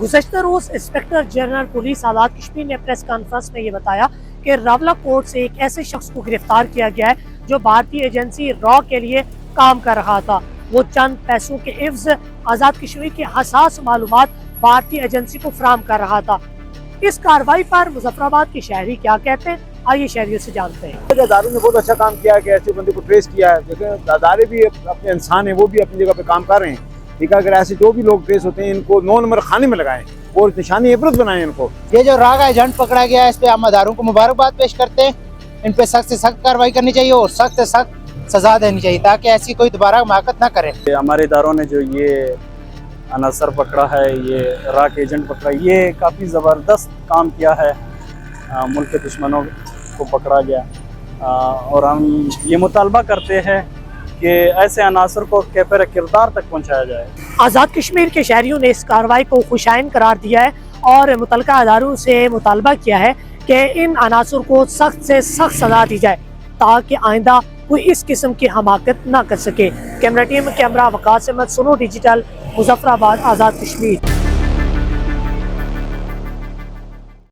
गुज़श्ता रोज inspector general police Azad Kashmir ने press conference में ये बताया कि रावला कोर्ट से एक ऐसे शख्स को गिरफ्तार किया गया है जो भारतीय एजेंसी रॉ के लिए काम कर रहा था। वो चंद पैसों के एवज आज़ाद कश्मीर की हसास मालूमात भारतीय एजेंसी को फराहम कर रहा था। इस कार्रवाई पर मुजफ्फराबाद के शहरी क्या कहते हैं, आइए शहरियों से जानते हैं। अदारों ने बहुत अच्छा काम किया है कि ऐसे बंदे को ट्रेस किया है। देखिए अदारे भी अपने इंसान हैं, वो भी अपनी जगह पे काम कर रहे हैं। ठीक है, अगर ऐसे जो भी लोग ट्रेस होते हैं इनको 9 नंबर खाने में लगाएं और निशानी इबरत बनाएं इनको। ये जो राग एजेंट पकड़ा गया है इस पे हम अदारों को मुबारकबाद पेश करते हैं। इन पे सख्त से सख्त कार्रवाई करनी चाहिए और सख्त से सख्त सजा देनी चाहिए ताकि ऐसी कोई दोबारा हमाकत ना करे। हमारे इदारों ने जो ये अनासर पकड़ा है, ये राग एजेंट पकड़ा, ये काफ़ी ज़बरदस्त काम किया है। मुल्क के दुश्मनों को पकड़ा गया और हम ये मुतालबा करते हैं कि ऐसे अनासर को कैफर किरदार तक पहुँचाया जाए। आज़ाद कश्मीर के शहरियों ने इस कार्रवाई को खुशाइन करार दिया है और मुतलका अदारों से मुतालबा किया है कि इन अनासर को सख्त से सख्त सजा दी जाए ताकि आइंदा कोई इस किस्म की हमाकत ना कर सके। Camera team camera Waqas Ahmed, Suno digital, Muzaffarabad, Azad Kashmir.